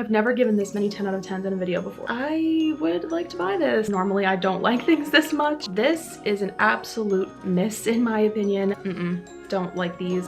I've never given this many 10 out of 10s in a video before. I would like to buy this. Normally I don't like things this much. This is an absolute miss in my opinion. Don't like these.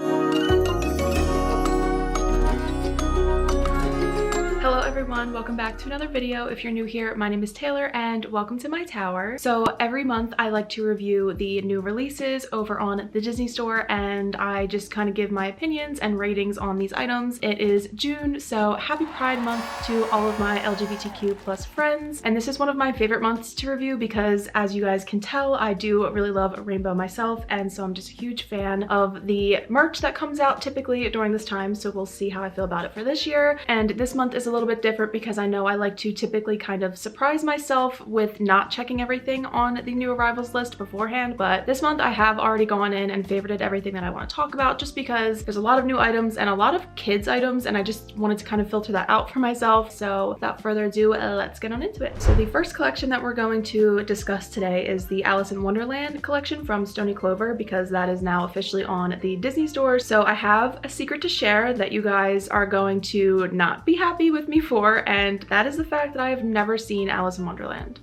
Hello everyone, welcome back to another video. If you're new here, my name is Taylor and welcome to my tower. So every month I like to review the new releases over on the Disney store and I just kind of give my opinions and ratings on these items. It is June, so happy Pride Month to all of my LGBTQ plus friends. And this is one of my favorite months to review because, as you guys can tell, I do really love rainbow myself, and so I'm just a huge fan of the merch that comes out typically during this time, so we'll see how I feel about it for this year. And this month is a little bit different because I know I like to typically kind of surprise myself with not checking everything on the new arrivals list beforehand, but this month I have already gone in and favorited everything that I want to talk about just because there's a lot of new items and a lot of kids items, and I just wanted to kind of filter that out for myself. So without further ado, let's get on into it. So the first collection that we're going to discuss today is the Alice in Wonderland collection from Stoney Clover, because that is now officially on the Disney store. So I have a secret to share that you guys are going to not be happy with me for, and that is the fact that I have never seen Alice in Wonderland.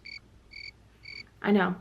I know.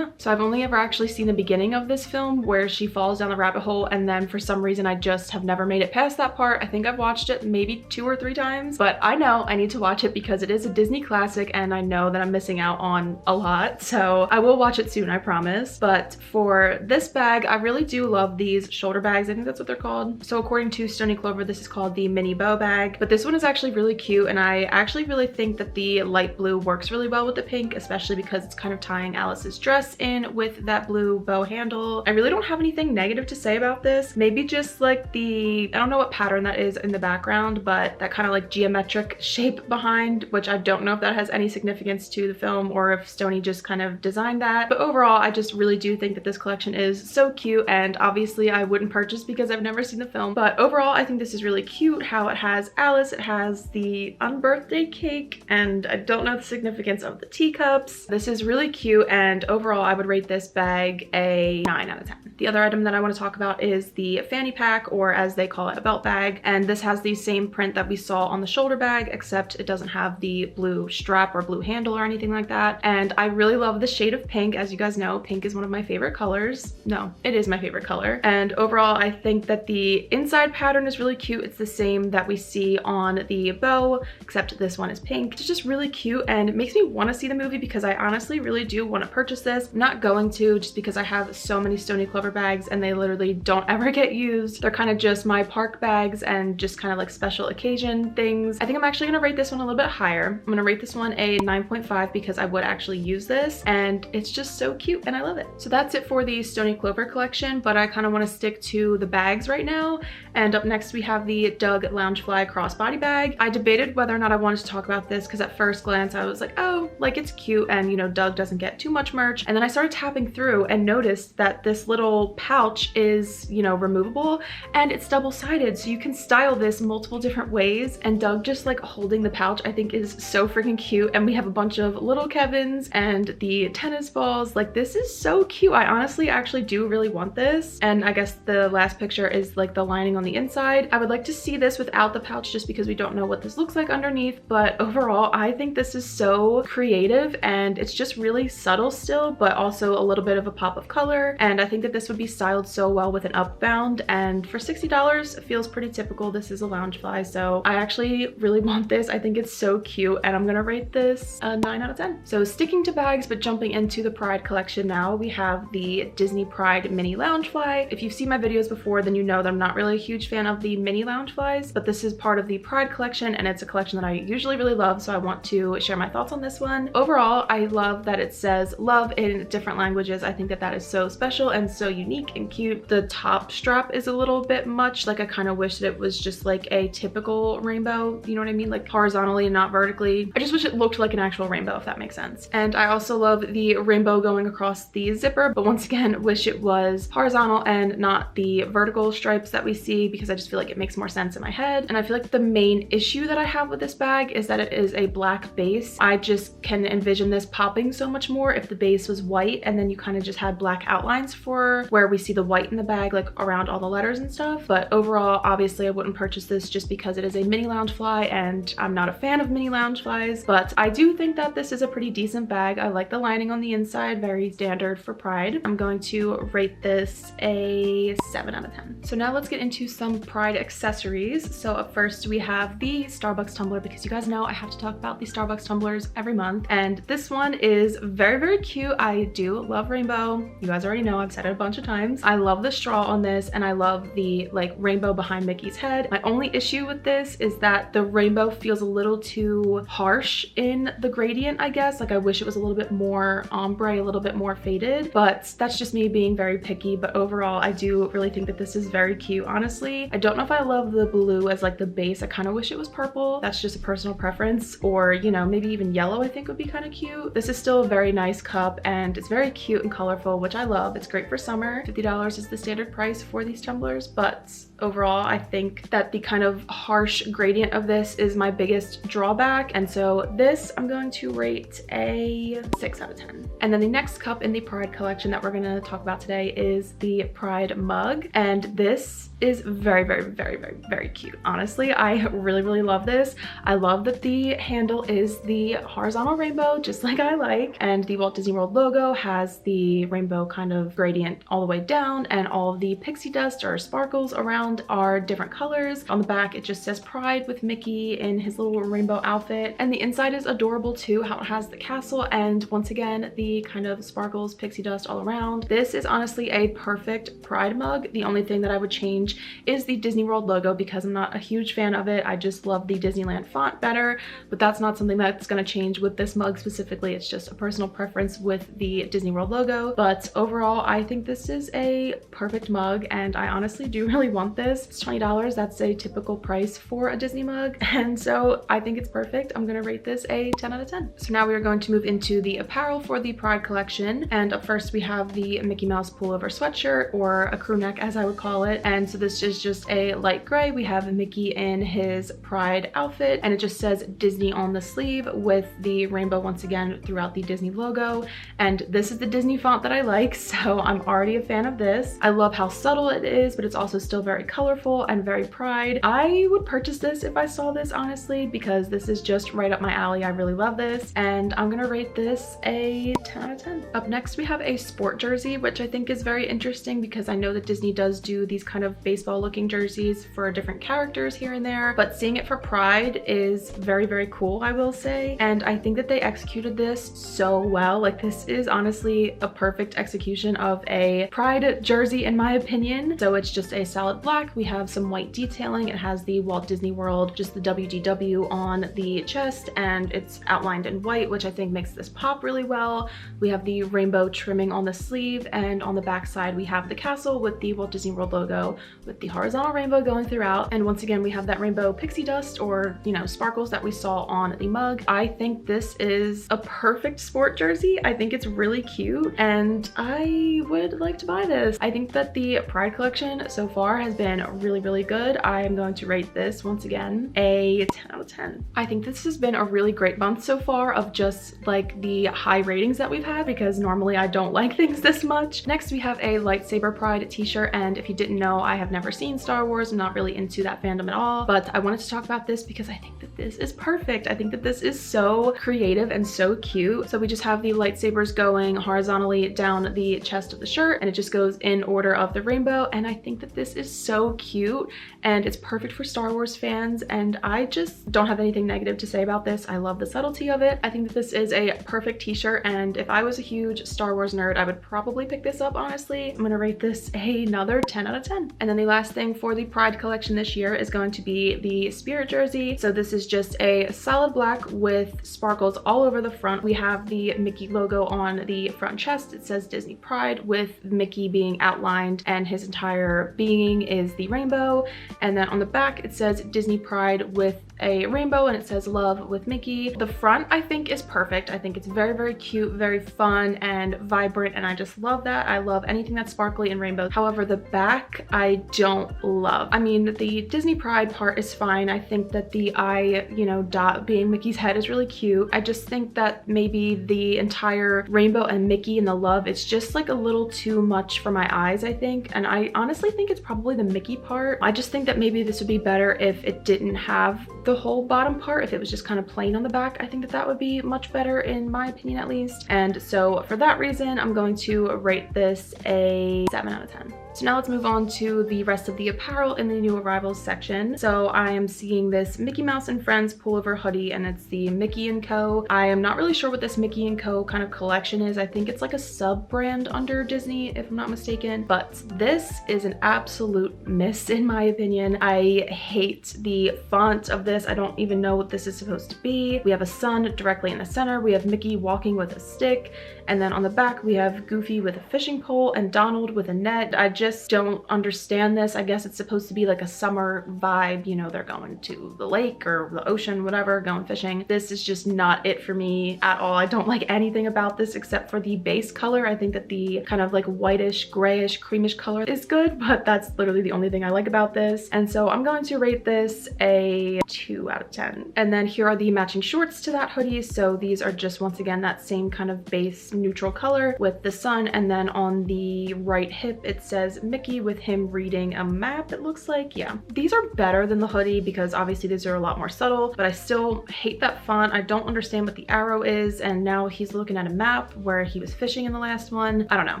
So I've only ever actually seen the beginning of this film where she falls down the rabbit hole, and then for some reason I just have never made it past that part. I think I've watched it maybe 2 or 3 times, but I know I need to watch it because it is a Disney classic and I know that I'm missing out on a lot. So I will watch it soon, I promise. But for this bag, I really do love these shoulder bags. I think that's what they're called. So according to Stoney Clover, this is called the mini bow bag, but this one is actually really cute, and I actually really think that the light blue works really well with the pink, especially because it's kind of tying Alice's dress in with that blue bow handle. I really don't have anything negative to say about this. Maybe just like I don't know what pattern that is in the background, but that kind of like geometric shape behind, which I don't know if that has any significance to the film or if Stoney just kind of designed that. But overall, I just really do think that this collection is so cute, and obviously I wouldn't purchase because I've never seen the film. But overall, I think this is really cute how it has Alice, it has the unbirthday cake, and I don't know the significance of the teacups. This is really cute, and overall I would rate this bag a 9 out of 10. The other item that I want to talk about is the fanny pack, or as they call it, a belt bag. And this has the same print that we saw on the shoulder bag, except it doesn't have the blue strap or blue handle or anything like that. And I really love the shade of pink. As you guys know, pink is one of my favorite colors. No, it is my favorite color. And overall, I think that the inside pattern is really cute. It's the same that we see on the bow, except this one is pink. It's just really cute, and it makes me want to see the movie because I honestly really do want to purchase this. I'm not going to, just because I have so many Stoney Clover bags and they literally don't ever get used. They're kind of just my park bags and just kind of like special occasion things. I think I'm actually gonna rate this one a little bit higher. I'm gonna rate this one a 9.5 because I would actually use this, and it's just so cute and I love it. So that's it for the Stoney Clover collection, but I kind of want to stick to the bags right now. And up next we have the Doug Loungefly crossbody bag. I debated whether or not I wanted to talk about this because at first glance I was like, oh, like it's cute, and you know, Doug doesn't get too much merch. And then I started tapping through and noticed that this little pouch is, you know, removable, and it's double-sided, so you can style this multiple different ways. And Doug just like holding the pouch I think is so freaking cute. And we have a bunch of little Kevins and the tennis balls. Like, this is so cute. I honestly actually do really want this. And I guess the last picture is like the lining on the inside. I would like to see this without the pouch just because we don't know what this looks like underneath, but overall I think this is so creative, and it's just really subtle still, but also a little bit of a pop of color. And I think that this would be styled so well with an upbound, and for $60 it feels pretty typical. This is a Loungefly, so I actually really want this. I think it's so cute, and I'm gonna rate this a 9 out of 10. So sticking to bags but jumping into the Pride collection now, we have the Disney Pride mini Loungefly. If you've seen my videos before, then you know that I'm not really a huge fan of the mini Loungeflies, but this is part of the Pride collection and it's a collection that I usually really love, so I want to share my thoughts on this one. Overall, I love that it says love in different languages. I think that that is so special and so unique and cute. The top strap is a little bit much. Like, I kind of wish that it was just like a typical rainbow, you know what I mean? Like horizontally and not vertically. I just wish it looked like an actual rainbow, if that makes sense. And I also love the rainbow going across the zipper, but once again, wish it was horizontal and not the vertical stripes that we see, because I just feel like it makes more sense in my head. And I feel like the main issue that I have with this bag is that it is a black base. I just can envision this popping so much more if the base this was white and then you kind of just had black outlines for where we see the white in the bag, like around all the letters and stuff. But overall, obviously I wouldn't purchase this just because it is a mini loungefly and I'm not a fan of mini loungeflies, but I do think that this is a pretty decent bag. I like the lining on the inside, very standard for Pride. I'm going to rate this a 7 out of 10. So now let's get into some Pride accessories. So up first we have the Starbucks tumbler, because you guys know I have to talk about the Starbucks tumblers every month, and this one is very, very cute. I do love rainbow. You guys already know, I've said it a bunch of times. I love the straw on this and I love the like rainbow behind Mickey's head. My only issue with this is that the rainbow feels a little too harsh in the gradient, I guess. Like I wish it was a little bit more ombre, a little bit more faded, but that's just me being very picky. But overall, I do really think that this is very cute, honestly. I don't know if I love the blue as like the base. I kind of wish it was purple. That's just a personal preference, or you know, maybe even yellow I think would be kind of cute. This is still a very nice cup and it's very cute and colorful, which I love. It's great for summer. $50 is the standard price for these tumblers, but overall I think that the kind of harsh gradient of this is my biggest drawback, and so this I'm going to rate a 6 out of 10. And then the next cup in the Pride collection that we're going to talk about today is the Pride mug, and this is very, very, very, very, very cute. Honestly, I really, really love this. I love that the handle is the horizontal rainbow, just like I like, and the Walt Disney World logo has the rainbow kind of gradient all the way down, and all of the pixie dust or sparkles around are different colors. On the back it just says Pride with Mickey in his little rainbow outfit, and the inside is adorable too, how it has the castle and once again the kind of sparkles, pixie dust all around. This is honestly a perfect Pride mug. The only thing that I would change is the Disney World logo, because I'm not a huge fan of it. I just love the Disneyland font better, but that's not something that's going to change with this mug specifically. It's just a personal preference with the Disney World logo. But overall, I think this is a perfect mug and I honestly do really want this. It's $20. That's a typical price for a Disney mug, and so I think it's perfect. I'm going to rate this a 10 out of 10. So now we are going to move into the apparel for the Pride collection, and up first we have the Mickey Mouse pullover sweatshirt, or a crew neck as I would call it. And so this is just a light gray. We have Mickey in his Pride outfit and it just says Disney on the sleeve with the rainbow once again throughout the Disney logo, and this is the Disney font that I like, so I'm already a fan of this. I love how subtle it is, but it's also still very colorful and very Pride. I would purchase this if I saw this, honestly, because this is just right up my alley. I really love this and I'm gonna rate this a 10 out of 10. Up next we have a sport jersey, which I think is very interesting because I know that Disney does do these kind of baseball looking jerseys for different characters here and there, but seeing it for Pride is very, very cool, I will say. And I think that they executed this so well. Like this is honestly a perfect execution of a Pride jersey in my opinion. So it's just a solid black. We have some white detailing. It has the Walt Disney World, just the WDW on the chest, and it's outlined in white, which I think makes this pop really well. We have the rainbow trimming on the sleeve, and on the back side we have the castle with the Walt Disney World logo with the horizontal rainbow going throughout. And once again we have that rainbow pixie dust, or you know, sparkles that we saw on the mug. I think this is a perfect sport jersey. I think it's really cute and I would like to buy this. I think that the Pride collection so far has been really, really good. I am going to rate this once again a 10 out of 10. I think this has been a really great month so far of just like the high ratings that we've had, because normally I don't like things this much. Next we have a lightsaber Pride t-shirt, and if you didn't know, I have never seen Star Wars. I'm not really into that fandom at all, but I wanted to talk about this because I think that this is perfect. I think that this is so creative and so cute. So we just have the lightsabers going horizontally down the chest of the shirt, and it just goes in order of the rainbow, and I think that this is so cute and it's perfect for Star Wars fans, and I just don't have anything negative to say about this. I love the subtlety of it. I think that this is a perfect t-shirt, and if I was a huge Star Wars nerd, I would probably pick this up, honestly. I'm gonna rate this another 10 out of 10. And then the last thing for the Pride collection this year is going to be the Spirit jersey. So this is just a solid black with sparkles all over the front. We have the Mickey logo on the front chest. It says Disney Pride with Mickey being outlined and his entire being is the rainbow. And then on the back it says Disney Pride with a rainbow and it says love with Mickey. The front I think is perfect. I think it's very, very cute, very fun and vibrant, and I just love that. I love anything that's sparkly and rainbow. However, the back I don't love. I mean, the Disney Pride part is fine. I think that the eye, you know, dot being Mickey's head is really cute. I just think that maybe the entire rainbow and Mickey and the love, it's just like a little too much for my eyes, I think. And I honestly think it's probably the Mickey part. I just think that maybe this would be better if it didn't have the whole bottom part, if it was just kind of plain on the back. I think that that would be much better in my opinion, at least. And so for that reason, I'm going to rate this a 7 out of 10. So now let's move on to the rest of the apparel in the new arrivals section. So I am seeing this Mickey Mouse and Friends pullover hoodie, and it's the Mickey & Co. I am not really sure what this Mickey & Co. kind of collection is. I think it's like a sub brand under Disney, if I'm not mistaken, but this is an absolute miss in my opinion. I hate the font of this. I don't even know what this is supposed to be. We have a sun directly in the center. We have Mickey walking with a stick. And then on the back, we have Goofy with a fishing pole and Donald with a net. I just don't understand this. I guess it's supposed to be like a summer vibe. You know, they're going to the lake or the ocean, whatever, going fishing. This is just not it for me at all. I don't like anything about this except for the base color. I think that the kind of like whitish, grayish, creamish color is good, but that's literally the only thing I like about this. And so I'm going to rate this a 2 out of 10. And then here are the matching shorts to that hoodie. So these are just, once again, that same kind of base neutral color with the sun, and then on the right hip it says Mickey with him reading a map, it looks like. Yeah, these are better than the hoodie because obviously these are a lot more subtle, but I still hate that font. I don't understand what the arrow is, and now he's looking at a map where he was fishing in the last one. I don't know.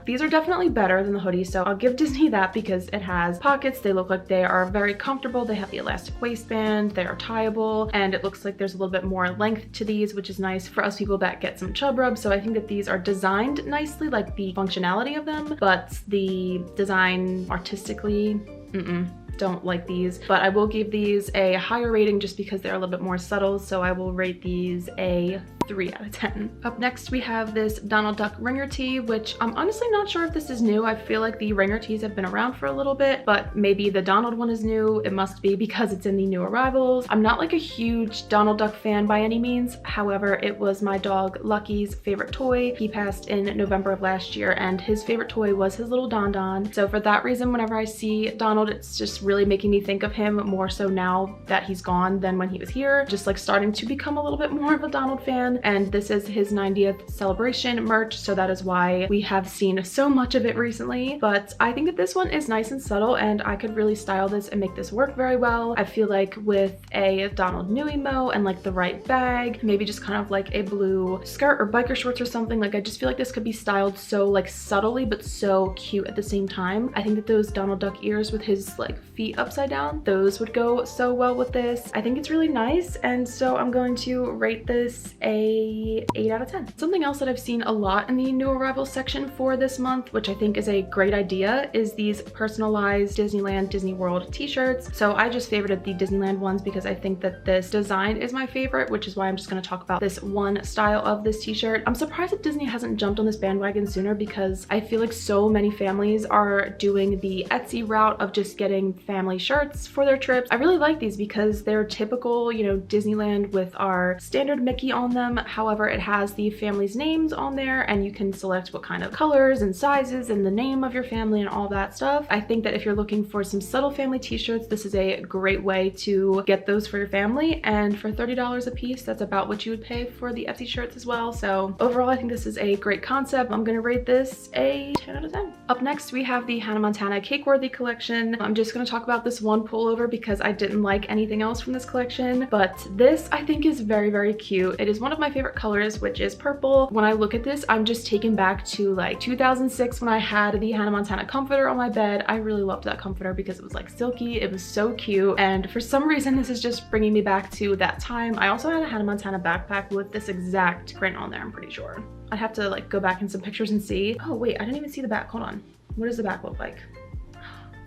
These are definitely better than the hoodie, so I'll give Disney that because it has pockets. They look like they are very comfortable. They have the elastic waistband, they are tieable, and it looks like there's a little bit more length to these, which is nice for us people that get some chub rub. So I think that these are designed nicely, like the functionality of them, but the design artistically, don't like these. But I will give these a higher rating just because they're a little bit more subtle, so I will rate these a 3 out of 10. Up next, we have this Donald Duck ringer tee, which I'm honestly not sure if this is new. I feel like the ringer tees have been around for a little bit, but maybe the Donald one is new. It must be because it's in the new arrivals. I'm not like a huge Donald Duck fan by any means. However, it was my dog Lucky's favorite toy. He passed in November of last year, and his favorite toy was his little Don Don. So for that reason, whenever I see Donald, it's just really making me think of him more so now that he's gone than when he was here. Just like starting to become a little bit more of a Donald fan. And this is his 90th celebration merch, so that is why we have seen so much of it recently. But I think that this one is nice and subtle, and I could really style this and make this work very well. I feel like with a Donald new emo and like the right bag, maybe just kind of like a blue skirt or biker shorts or something, like I just feel like this could be styled so like subtly but so cute at the same time. I think that those Donald Duck ears with his like feet upside down, those would go so well with this. I think it's really nice, and so I'm going to rate this a 8 out of 10. Something else that I've seen a lot in the new arrivals section for this month, which I think is a great idea, is these personalized Disneyland, Disney World t-shirts. So I just favorited the Disneyland ones because I think that this design is my favorite, which is why I'm just going to talk about this one style of this t-shirt. I'm surprised that Disney hasn't jumped on this bandwagon sooner because I feel like so many families are doing the Etsy route of just getting family shirts for their trips. I really like these because they're typical, you know, Disneyland with our standard Mickey on them. However, it has the family's names on there, and you can select what kind of colors and sizes and the name of your family and all that stuff. I think that if you're looking for some subtle family t-shirts, this is a great way to get those for your family, and for $30 a piece, that's about what you would pay for the Etsy shirts as well. So overall, I think this is a great concept. I'm gonna rate this a 10 out of 10. Up next, we have the Hannah Montana Cakeworthy collection. I'm just gonna talk about this one pullover because I didn't like anything else from this collection, but this I think is very, very cute. It is one of my favorite colors, which is purple. When I look at this, I'm just taken back to like 2006 when I had the Hannah Montana comforter on my bed. I really loved that comforter because it was like silky, it was so cute, and for some reason this is just bringing me back to that time. I also had a Hannah Montana backpack with this exact print on there, I'm pretty sure. I'd have to like go back in some pictures and see. Oh wait, I didn't even see the back. Hold on. What does the back look like?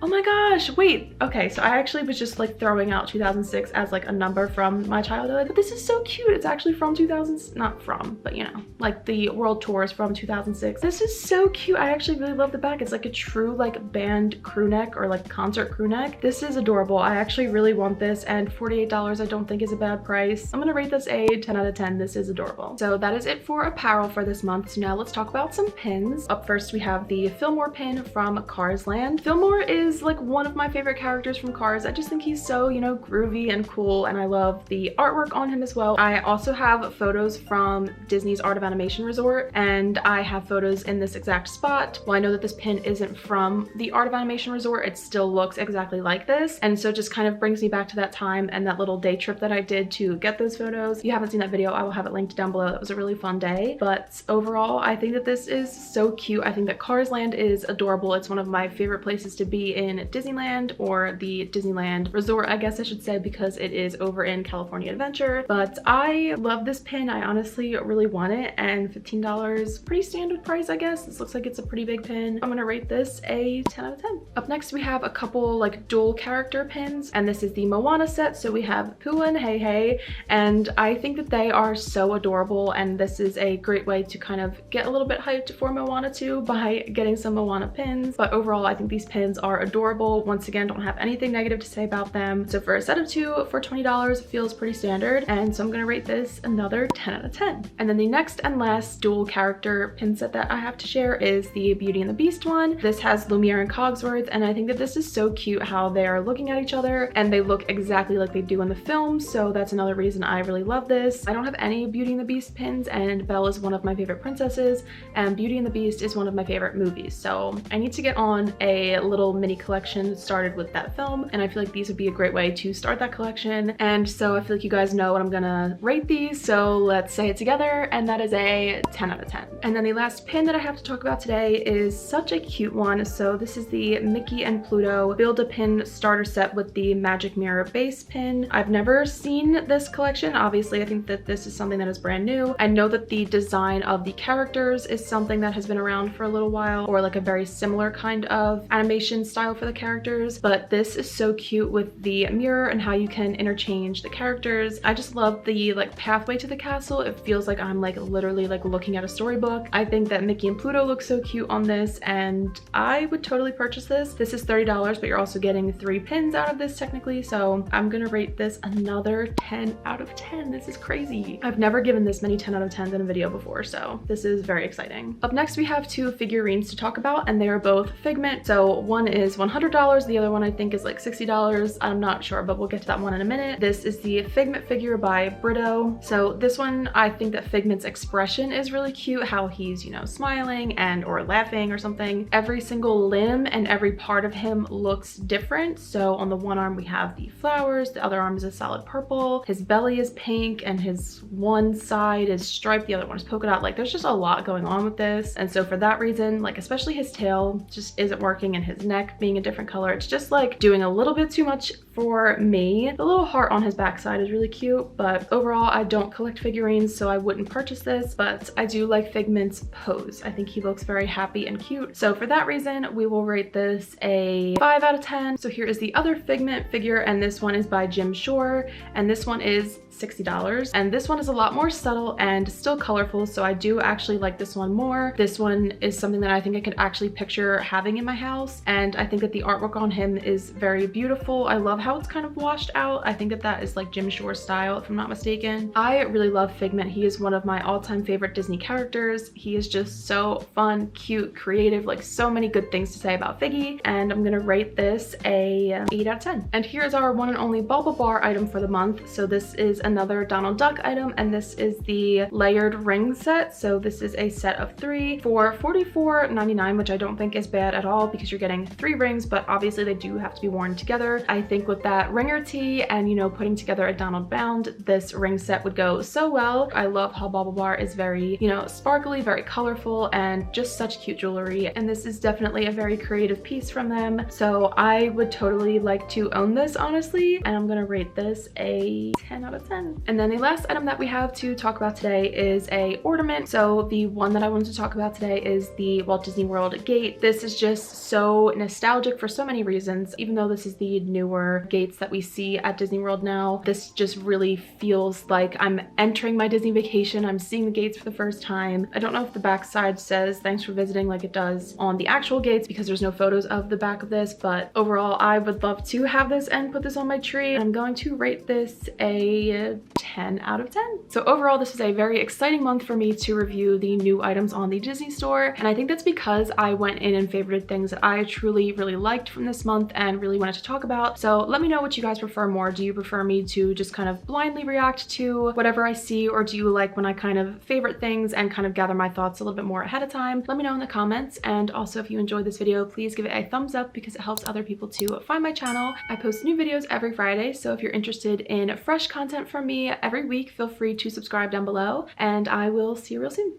Oh my gosh, wait. Okay, so I actually was just like throwing out 2006 as like a number from my childhood, but this is so cute. It's actually from 2000, not from, but you know, like the world tour is from 2006. This is so cute. I actually really love the back. It's like a true like band crew neck or like concert crew neck. This is adorable. I actually really want this, and $48 I don't think is a bad price. I'm gonna rate this a 10 out of 10. This is adorable. So that is it for apparel for this month. So now let's talk about some pins. Up first we have the Fillmore pin from Cars Land. Fillmore is like one of my favorite characters from Cars. I just think he's so, you know, groovy and cool, and I love the artwork on him as well. I also have photos from Disney's Art of Animation Resort, and I have photos in this exact spot. While I know that this pin isn't from the Art of Animation Resort, it still looks exactly like this, and so it just kind of brings me back to that time and that little day trip that I did to get those photos. If you haven't seen that video, I will have it linked down below. That was a really fun day, but overall I think that this is so cute. I think that Cars Land is adorable. It's one of my favorite places to be in Disneyland, or the Disneyland Resort, I guess I should say, because it is over in California Adventure. But I love this pin. I honestly really want it, and $15, pretty standard price, I guess. This looks like it's a pretty big pin. I'm gonna rate this a 10 out of 10. Up next we have a couple like dual character pins, and this is the Moana set. So we have Pua and Hey Hey, and I think that they are so adorable, and this is a great way to kind of get a little bit hyped for Moana 2 by getting some Moana pins. But overall I think these pins are adorable. Once again, don't have anything negative to say about them. So for a set of 2 for $20 feels pretty standard, and so I'm gonna rate this another 10 out of 10. And then the next and last dual character pin set that I have to share is the Beauty and the Beast one. This has Lumiere and Cogsworth, and I think that this is so cute how they are looking at each other and they look exactly like they do in the film, so that's another reason I really love this. I don't have any Beauty and the Beast pins, and Belle is one of my favorite princesses, and Beauty and the Beast is one of my favorite movies, so I need to get on a little mini collection started with that film, and I feel like these would be a great way to start that collection. And so I feel like you guys know what I'm gonna rate these, so let's say it together, and that is a 10 out of 10. And then the last pin that I have to talk about today is such a cute one. So this is the Mickey and Pluto Build-A-Pin starter set with the Magic Mirror base pin. I've never seen this collection. Obviously I think that this is something that is brand new. I know that the design of the characters is something that has been around for a little while, or like a very similar kind of animation style for the characters, but this is so cute with the mirror and how you can interchange the characters. I just love the like pathway to the castle. It feels like I'm like literally like looking at a storybook. I think that Mickey and Pluto look so cute on this, and I would totally purchase this. This is $30, but you're also getting 3 pins out of this technically, so I'm gonna rate this another 10 out of 10. This is crazy. I've never given this many 10 out of 10s in a video before, so this is very exciting. Up next we have 2 figurines to talk about, and they are both Figment. So one is $100, the other one I think is like $60. I'm not sure, but we'll get to that one in a minute. This is the Figment figure by Brito. So this one, I think that Figment's expression is really cute, how he's, you know, smiling and or laughing or something. Every single limb and every part of him looks different. So on the one arm we have the flowers, the other arm is a solid purple, his belly is pink, and his one side is striped, the other one is polka dot. Like there's just a lot going on with this, and so for that reason, like especially his tail just isn't working, and his neck being a different color, it's just like doing a little bit too much for me. The little heart on his backside is really cute, but overall I don't collect figurines, so I wouldn't purchase this, but I do like Figment's pose. I think he looks very happy and cute, so for that reason we will rate this a 5 out of 10. So here is the other Figment figure, and this one is by Jim Shore, and this one is $60, and this one is a lot more subtle and still colorful, so I do actually like this one more. This one is something that I think I could actually picture having in my house, and I think that the artwork on him is very beautiful. I love how it's kind of washed out. I think that that is like Jim Shore style, if I'm not mistaken. I really love Figment. He is one of my all-time favorite Disney characters. He is just so fun, cute, creative, like so many good things to say about Figgy, and I'm gonna rate this a 8 out of 10. And here's our one and only Bubble Bar item for the month. So this is another Donald Duck item, and this is the layered ring set. So this is a set of 3 for $44.99, which I don't think is bad at all because you're getting 3 rings, but obviously they do have to be worn together. I think with that ringer tee and, you know, putting together a Donald bound, this ring set would go so well. I love how Bubble Bar is very, you know, sparkly, very colorful, and just such cute jewelry, and this is definitely a very creative piece from them, so I would totally like to own this, honestly, and I'm gonna rate this a 10 out of 10. 10. And then the last item that we have to talk about today is a ornament. So the one that I wanted to talk about today is the Walt Disney World gate. This is just so nostalgic for so many reasons. Even though this is the newer gates that we see at Disney World now, this just really feels like I'm entering my Disney vacation. I'm seeing the gates for the first time. I don't know if the back side says thanks for visiting like it does on the actual gates because there's no photos of the back of this, but overall I would love to have this and put this on my tree. I'm going to rate this a 10 out of 10. So overall, this is a very exciting month for me to review the new items on the Disney store, and I think that's because I went in and favorited things that I truly really liked from this month and really wanted to talk about. So let me know what you guys prefer more. Do you prefer me to just kind of blindly react to whatever I see, or do you like when I kind of favorite things and kind of gather my thoughts a little bit more ahead of time? Let me know in the comments, and also if you enjoyed this video, please give it a thumbs up because it helps other people to find my channel. I post new videos every Friday, so if you're interested in fresh content from me every week, feel free to subscribe down below, and I will see you real soon.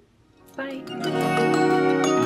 Bye.